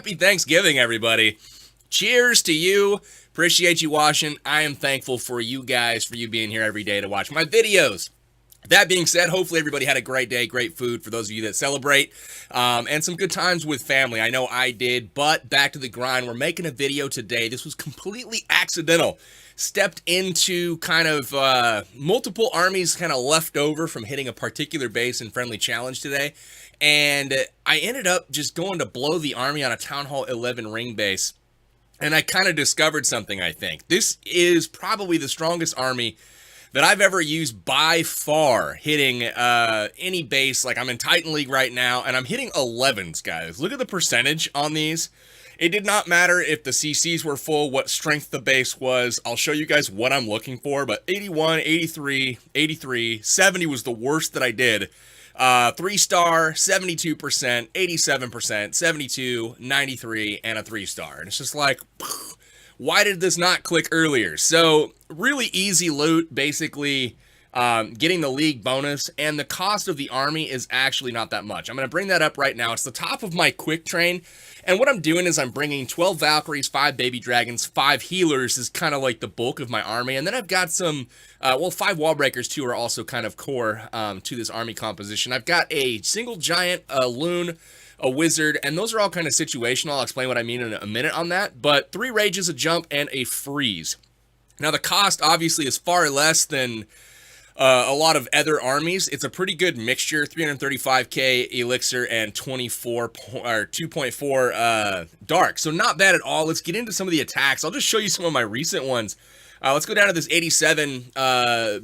happy Thanksgiving, everybody. Cheers to you. Appreciate you watching. I am thankful for you guys, for you being here every day to watch my videos. That being said, hopefully everybody had a great day, great food for those of you that celebrate, and some good times with family. I know I did, but back to the grind. We're making a video today. This was completely accidental. Stepped into kind of multiple armies kind of left over from hitting a particular base in Friendly Challenge today, and I ended up just going to blow the army on a Town Hall 11 ring base, and I kind of discovered something, I think. This is probably the strongest army that I've ever used by far, hitting any base. Like, I'm in Titan League right now, and I'm hitting 11s, guys. Look at the percentage on these. It did not matter if the CCs were full, what strength the base was. I'll show you guys what I'm looking for, but 81, 83, 83, 70 was the worst that I did. 3-star, 72%, 87%, 72, 93, and a 3-star. And it's just like, why did this not click earlier? So really easy loot, basically getting the league bonus, and the cost of the army is actually not that much. I'm going to bring that up right now. It's the top of my quick train, and what I'm doing is I'm bringing 12 Valkyries, 5 baby dragons, 5 healers is kind of like the bulk of my army, and then I've got some, 5 wall breakers too are also kind of core to this army composition. I've got a single giant, a loon, a wizard, and those are all kind of situational. I'll explain what I mean in a minute on that, but 3 rages, a jump, and a freeze. Now the cost obviously is far less than a lot of other armies. It's a pretty good mixture, 335k elixir and 2.4 dark, so not bad at all. Let's get into some of the attacks. I'll just show you some of my recent ones. Let's go down to this 87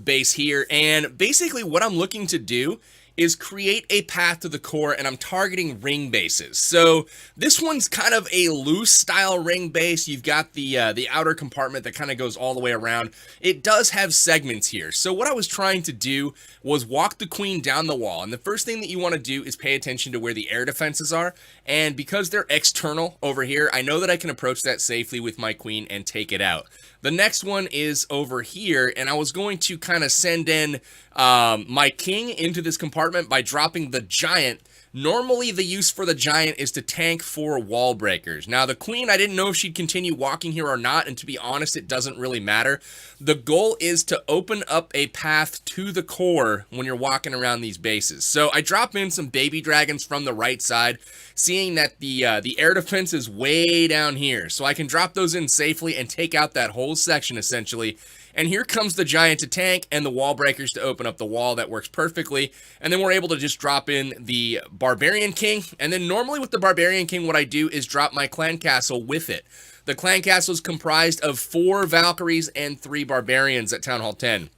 base here, and basically what I'm looking to do is create a path to the core, and I'm targeting ring bases. So this one's kind of a loose style ring base. You've got the outer compartment that kind of goes all the way around. It does have segments here. So what I was trying to do was walk the queen down the wall, and the first thing that you want to do is pay attention to where the air defenses are, and because they're external over here, I know that I can approach that safely with my queen and take it out. The next one is over here, and I was going to kind of send in my king into this compartment by dropping the giant. Normally, the use for the giant is to tank for wall breakers. Now, the queen, I didn't know if she'd continue walking here or not, and to be honest, it doesn't really matter. The goal is to open up a path to the core when you're walking around these bases. So I drop in some baby dragons from the right side, seeing that the air defense is way down here. So I can drop those in safely and take out that whole section, essentially. And here comes the giant to tank and the wall breakers to open up the wall. That works perfectly. And then we're able to just drop in the Barbarian King. And then normally with the Barbarian King, what I do is drop my clan castle with it. The clan castle is comprised of 4 Valkyries and 3 Barbarians at Town Hall 10.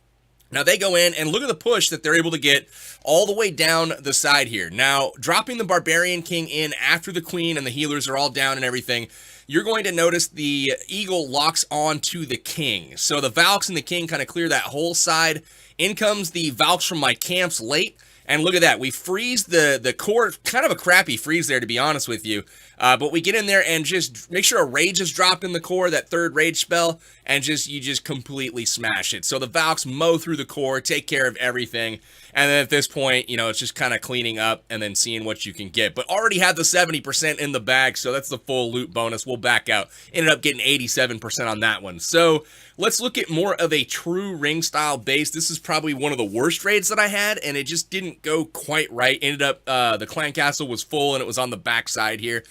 Now they go in, and look at the push that they're able to get all the way down the side here. Now, dropping the Barbarian King in after the Queen and the healers are all down and everything, you're going to notice the Eagle locks on to the King. So the Valks and the King kind of clear that whole side. In comes the Valks from my camps late. And look at that, we freeze the core, kind of a crappy freeze there to be honest with you, but we get in there and just make sure a rage is dropped in the core, that 3rd rage spell, and you just completely smash it. So the Valks mow through the core, take care of everything, and then at this point, you know, it's just kind of cleaning up and then seeing what you can get. But already had the 70% in the bag, so that's the full loot bonus. We'll back out. Ended up getting 87% on that one. So let's look at more of a true ring style base. This is probably one of the worst raids that I had, and it just didn't go quite right. Ended up, the clan castle was full, and it was on the back side here.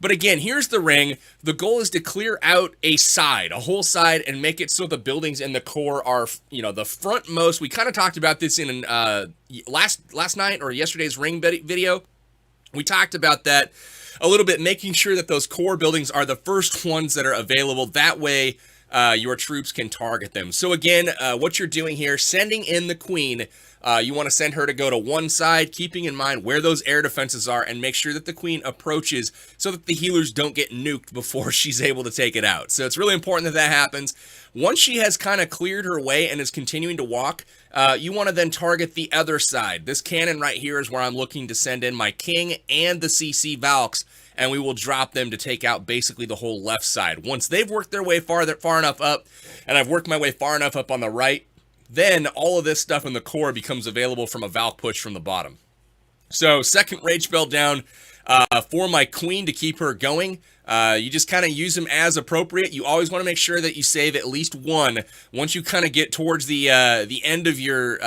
But again, here's the ring. The goal is to clear out a side, a whole side, and make it so the buildings in the core are, you know, the frontmost. We kind of talked about this in last night or yesterday's ring video. We talked about that a little bit, making sure that those core buildings are the first ones that are available. That way, your troops can target them. So again, what you're doing here, sending in the queen, you want to send her to go to one side, keeping in mind where those air defenses are, and make sure that the queen approaches so that the healers don't get nuked before she's able to take it out. So it's really important that that happens. Once she has kind of cleared her way and is continuing to walk, you want to then target the other side. This cannon right here is where I'm looking to send in my king and the CC Valks, and we will drop them to take out basically the whole left side. Once they've worked their way far enough up, and I've worked my way far enough up on the right, then all of this stuff in the core becomes available from a Valk push from the bottom. So second rage spell down, for my queen to keep her going. You just kind of use them as appropriate. You always want to make sure that you save at least one. Once you kind of get towards the end of your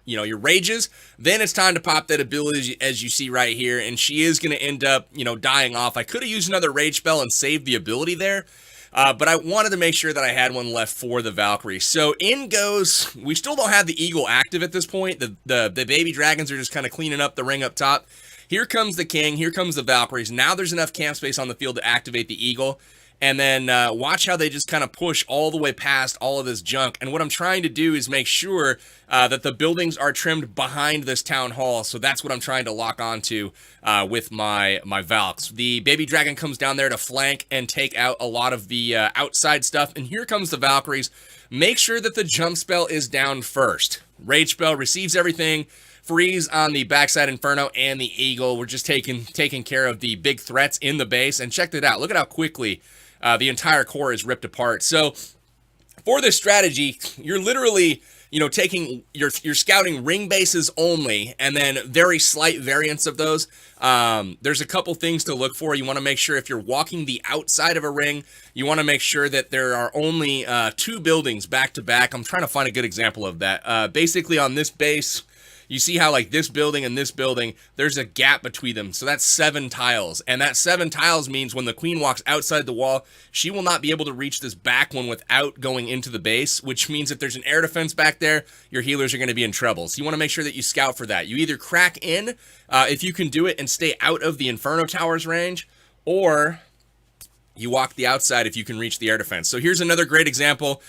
your rages, then it's time to pop that ability as you see right here, and she is going to end up, dying off. I could have used another rage spell and saved the ability there, but I wanted to make sure that I had one left for the Valkyrie. So in goes, we still don't have the eagle active at this point. The baby dragons are just kind of cleaning up the ring up top. Here comes the king, here comes the Valkyries. Now there's enough camp space on the field to activate the eagle. And then watch how they just kind of push all the way past all of this junk. And what I'm trying to do is make sure that the buildings are trimmed behind this town hall. So that's what I'm trying to lock onto with my Valks. The baby dragon comes down there to flank and take out a lot of the outside stuff. And here comes the Valkyries. Make sure that the jump spell is down first. Rage spell receives everything. Freeze on the backside Inferno and the Eagle. We're just taking care of the big threats in the base. And check that out. Look at how quickly the entire core is ripped apart. So for this strategy, you're literally, taking you're scouting ring bases only, and then very slight variants of those. There's a couple things to look for. You want to make sure if you're walking the outside of a ring, you want to make sure that there are only 2 buildings back to back. I'm trying to find a good example of that. Basically on this base, you see how like this building and this building, there's a gap between them. So that's 7 tiles. And that 7 tiles means when the queen walks outside the wall, she will not be able to reach this back one without going into the base, which means if there's an air defense back there, your healers are going to be in trouble. So you want to make sure that you scout for that. You either crack in, if you can do it, and stay out of the Inferno Tower's range, or you walk the outside if you can reach the air defense. So here's another great example.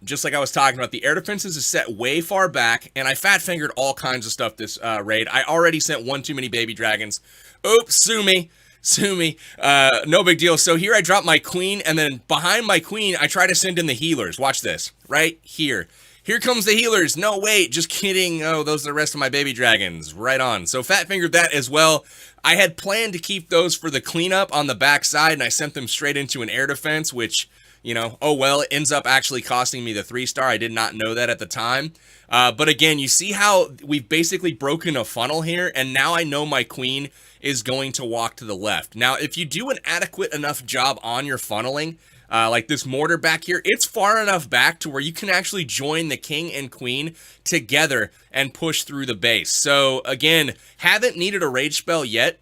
Just like I was talking about, the air defenses is set way far back, and I fat-fingered all kinds of stuff this raid. I already sent one too many baby dragons. Oops, sue me. No big deal. So here I drop my queen, and then behind my queen, I try to send in the healers. Watch this, right here. Here comes the healers. No, wait, just kidding. Oh, those are the rest of my baby dragons. Right on. So fat-fingered that as well. I had planned to keep those for the cleanup on the backside, and I sent them straight into an air defense, which, oh well, it ends up actually costing me the 3-star. I did not know that at the time. But again, you see how we've basically broken a funnel here, and now I know my queen is going to walk to the left. Now, if you do an adequate enough job on your funneling, like this mortar back here, it's far enough back to where you can actually join the king and queen together and push through the base. So again, haven't needed a rage spell yet.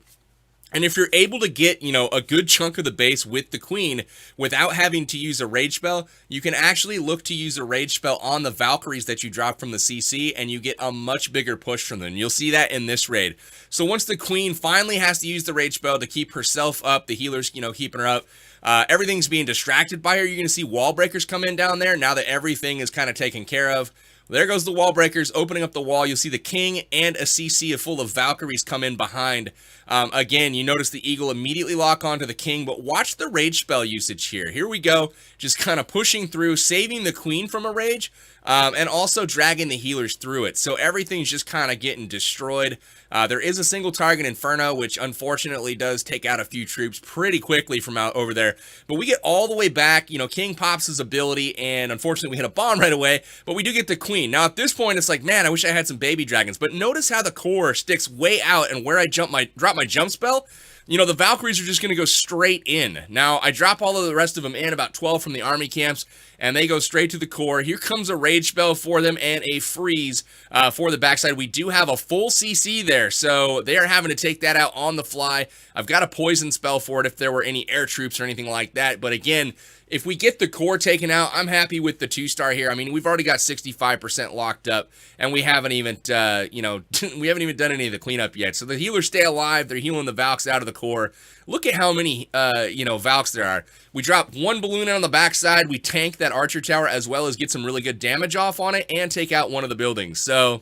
And if you're able to get, a good chunk of the base with the queen without having to use a rage spell, you can actually look to use a rage spell on the Valkyries that you drop from the CC, and you get a much bigger push from them. You'll see that in this raid. So once the queen finally has to use the rage spell to keep herself up, the healers, keeping her up, everything's being distracted by her. You're going to see wall breakers come in down there now that everything is kind of taken care of. There goes the wall breakers opening up the wall. You'll see the king and a CC full of Valkyries come in behind. Again, you notice the eagle immediately lock onto the king, but watch the rage spell usage here. Here we go, just kind of pushing through, saving the queen from a rage, and also dragging the healers through it. So everything's just kind of getting destroyed. There is a single target Inferno, which unfortunately does take out a few troops pretty quickly from out over there. But we get all the way back. King pops his ability, and unfortunately we hit a bomb right away, but we do get the queen. Now at this point, it's like, man, I wish I had some baby dragons. But notice how the core sticks way out, and where I drop my jump spell, the Valkyries are just going to go straight in. Now, I drop all of the rest of them in, about 12 from the army camps, and they go straight to the core. Here comes a rage spell for them and a freeze for the backside. We do have a full CC there, so they are having to take that out on the fly. I've got a poison spell for it if there were any air troops or anything like that. But again, if we get the core taken out, I'm happy with the 2-star here. I mean, we've already got 65% locked up, and we haven't even, we haven't even done any of the cleanup yet. So the healers stay alive. They're healing the Valks out of the core. Look at how many, Valks there are. We drop one balloon on the backside. We tank that archer tower as well as get some really good damage off on it and take out one of the buildings. So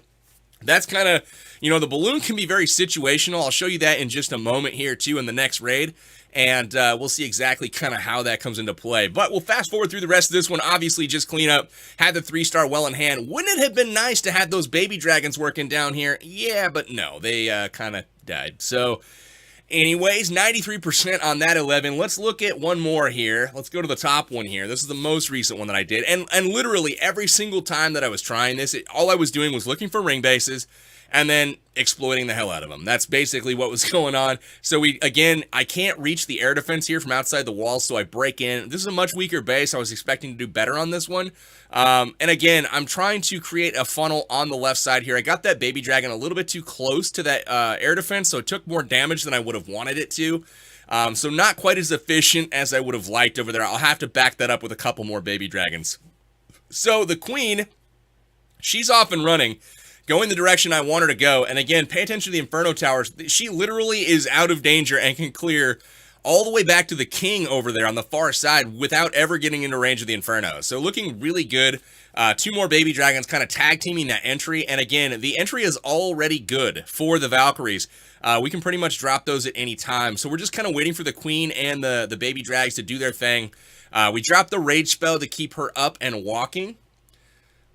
that's kind of, the balloon can be very situational. I'll show you that in just a moment here too in the next raid. And we'll see exactly kind of how that comes into play. But we'll fast forward through the rest of this one. Obviously, just clean up. Had the 3-star well in hand. Wouldn't it have been nice to have those baby dragons working down here? Yeah, but no. They kind of died. So, anyways, 93% on that 11. Let's look at one more here. Let's go to the top one here. This is the most recent one that I did. And literally every single time that I was trying this, all I was doing was looking for ring bases. and then exploiting the hell out of them. That's basically what was going on. So I can't reach the air defense here from outside the wall, so I break in. This is a much weaker base. I was expecting to do better on this one. And again, I'm trying to create a funnel on the left side here. I got that baby dragon a little bit too close to that air defense, so it took more damage than I would have wanted it to. So not quite as efficient as I would have liked over there. I'll have to back that up with a couple more baby dragons. So the queen, she's off and running, going the direction I want her to go. And again, pay attention to the Inferno Towers. She literally is out of danger and can clear all the way back to the king over there on the far side without ever getting into range of the Inferno. So looking really good. Two more baby dragons kind of tag teaming that entry. And again, the entry is already good for the Valkyries. We can pretty much drop those at any time. So we're just kind of waiting for the queen and the baby drags to do their thing. We dropped the rage spell to keep her up and walking.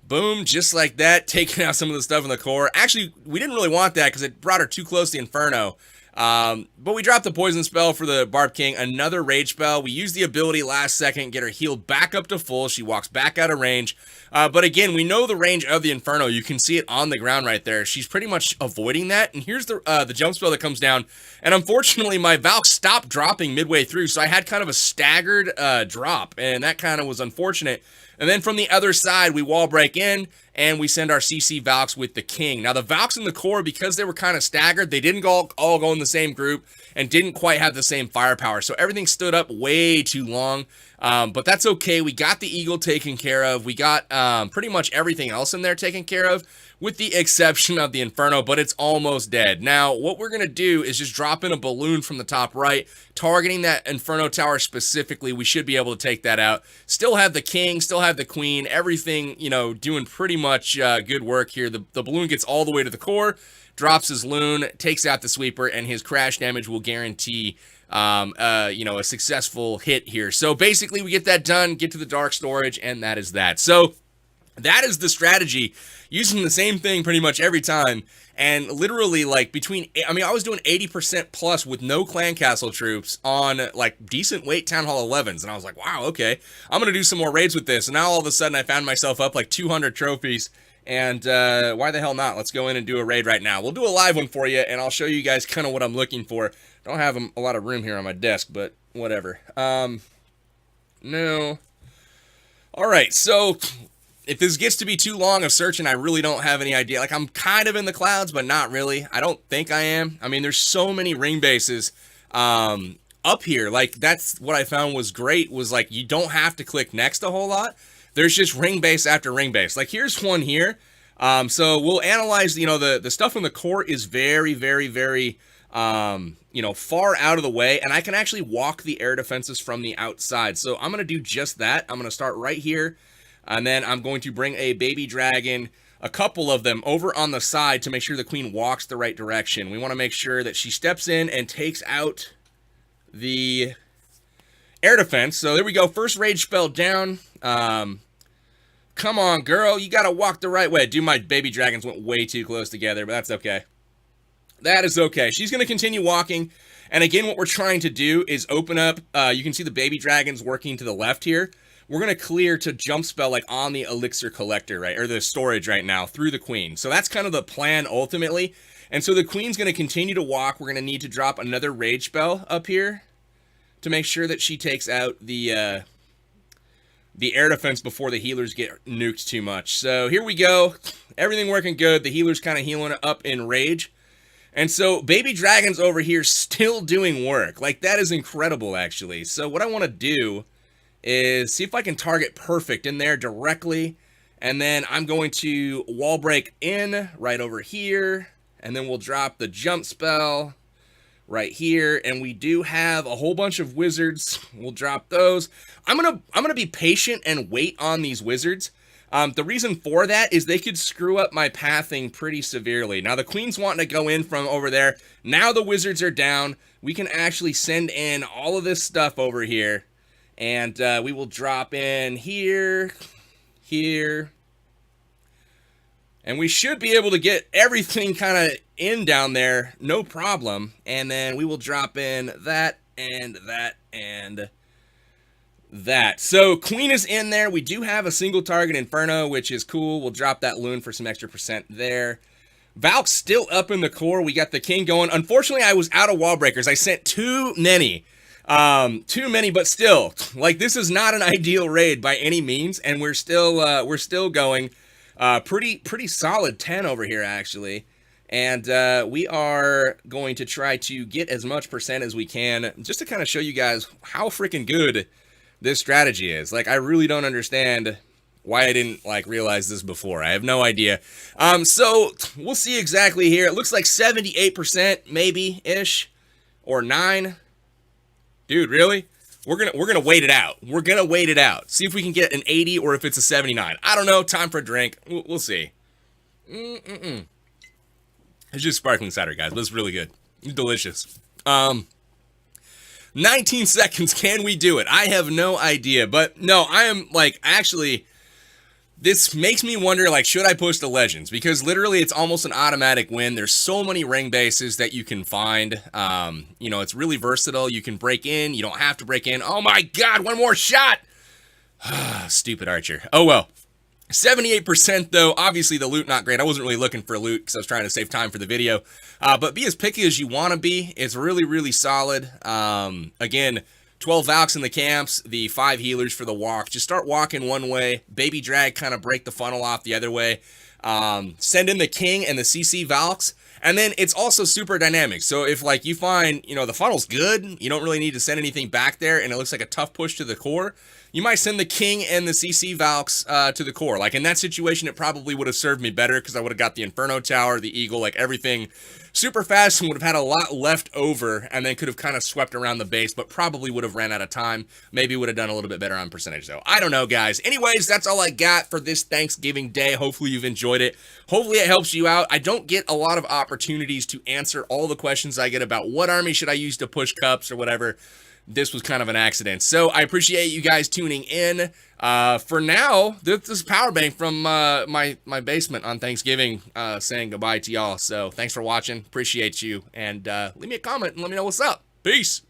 Boom, just like that, taking out some of the stuff in the core. Actually, we didn't really want that because it brought her too close to the Inferno. But we dropped the poison spell for the Barb King, another rage spell. We used the ability last second, get her healed back up to full. She walks back out of range. But again, we know the range of the Inferno. You can see it on the ground right there. She's pretty much avoiding that. And here's the jump spell that comes down. And unfortunately, my Valk stopped dropping midway through, so I had kind of a staggered drop, and that kind of was unfortunate. And then from the other side, we wall break in, and we send our CC Valks with the King. Now, the Valks in the core, because they were kind of staggered, they didn't all go in the same group and didn't quite have the same firepower. So everything stood up way too long, but that's okay. We got the Eagle taken care of. We got pretty much everything else in there taken care of, with the exception of the Inferno, but it's almost dead. Now, what we're going to do is just drop in a balloon from the top right, targeting that Inferno Tower specifically. We should be able to take that out. Still have the King, still have the Queen, everything, you know, doing pretty much good work here. The balloon gets all the way to the core, drops his loon, takes out the sweeper, and his crash damage will guarantee you know, a successful hit here. So basically, we get that done, get to the dark storage, and that is that. So that is the strategy, using the same thing pretty much every time. And literally, like, I was doing 80% plus with no clan castle troops on, like, decent weight Town Hall 11s. And I was like, wow, okay, I'm going to do some more raids with this. And now all of a sudden, I found myself up like 200 trophies. And why the hell not? Let's go in and do a raid right now. We'll do a live one for you, and I'll show you guys kind of what I'm looking for. Don't have a lot of room here on my desk, but whatever. No. All right, so if this gets to be too long of searching, I really don't have any idea. Like, I'm kind of in the clouds, but not really. I don't think I am. I mean, there's so many ring bases up here. Like, that's what I found was great, was like, you don't have to click next a whole lot. There's just ring base after ring base. Like, here's one here. So we'll analyze, you know, the stuff in the core is very, very, very, you know, far out of the way, and I can actually walk the air defenses from the outside. So I'm going to do just that. I'm going to start right here, and then I'm going to bring a baby dragon, a couple of them, over on the side to make sure the queen walks the right direction. We want to make sure that she steps in and takes out the air defense. So there we go. First rage spell down. Come on, girl. You got to walk the right way. Dude, my baby dragons went way too close together, but that's okay. That is okay. She's going to continue walking. And again, what we're trying to do is open up. You can see the baby dragons working to the left here. We're going to clear to jump spell like on the elixir collector, right? Or the storage right now through the queen. So that's kind of the plan ultimately. And so the queen's going to continue to walk. We're going to need to drop another rage spell up here to make sure that she takes out the air defense before the healers get nuked too much. So here we go. Everything working good. The healer's kind of healing up in rage. And so baby dragon's over here still doing work. Like, that is incredible, actually. So what I want to do is see if I can target perfect in there directly. And then I'm going to wall break in right over here. And then we'll drop the jump spell right here, and we do have a whole bunch of wizards. We'll drop those. I'm gonna be patient and wait on these wizards. The reason for that is they could screw up my pathing pretty severely. Now the queen's wanting to go in from over there. Now the wizards are down. We can actually send in all of this stuff over here, and we will drop in here, here. And we should be able to get everything kind of in down there, no problem. And then we will drop in that and that and that. So queen is in there. We do have a single target Inferno, which is cool. We'll drop that loon for some extra percent there. Valk's still up in the core. We got the king going. Unfortunately, I was out of wall breakers. I sent too many. Too many, but still, like, this is not an ideal raid by any means, and we're still going. Pretty solid 10 over here, actually. And we are going to try to get as much percent as we can, just to kind of show you guys how freaking good this strategy is. Like, I really don't understand why I didn't, like, realize this before. I have no idea. So we'll see exactly here. It looks like 78% maybe-ish, or 9. Dude, really? We're gonna wait it out. We're gonna wait it out. See if we can get an 80 or if it's a 79. I don't know. Time for a drink. We'll see. It's just sparkling cider, guys, but it's really good. It's delicious. 19 seconds. Can we do it? I have no idea, but no, I am, like, actually, this makes me wonder, like, should I push the legends? Because literally it's almost an automatic win. There's so many ring bases that you can find. You know, it's really versatile. You can break in. You don't have to break in. Oh my God, one more shot. Stupid Archer. Oh well. 78% though. Obviously the loot not great. I wasn't really looking for loot because I was trying to save time for the video. But be as picky as you want to be. It's really, really solid. Again, 12 Valks in the camps, the 5 healers for the walk. Just start walking one way, baby drag, kind of break the funnel off the other way. Send in the king and the CC Valks, and then it's also super dynamic. So if, like, you find, you know, the funnel's good, you don't really need to send anything back there, and it looks like a tough push to the core, you might send the king and the CC Valks to the core. Like, in that situation, it probably would have served me better because I would have got the Inferno Tower, the Eagle, like, everything super fast, and would have had a lot left over, and then could have kind of swept around the base, but probably would have ran out of time. Maybe would have done a little bit better on percentage, though. I don't know, guys. Anyways, that's all I got for this Thanksgiving Day. Hopefully you've enjoyed it. Hopefully it helps you out. I don't get a lot of opportunities to answer all the questions I get about what army should I use to push cups or whatever. This was kind of an accident. So I appreciate you guys tuning in. For now, this is Powerbank from my basement on Thanksgiving saying goodbye to y'all. So thanks for watching. Appreciate you. And leave me a comment and let me know what's up. Peace.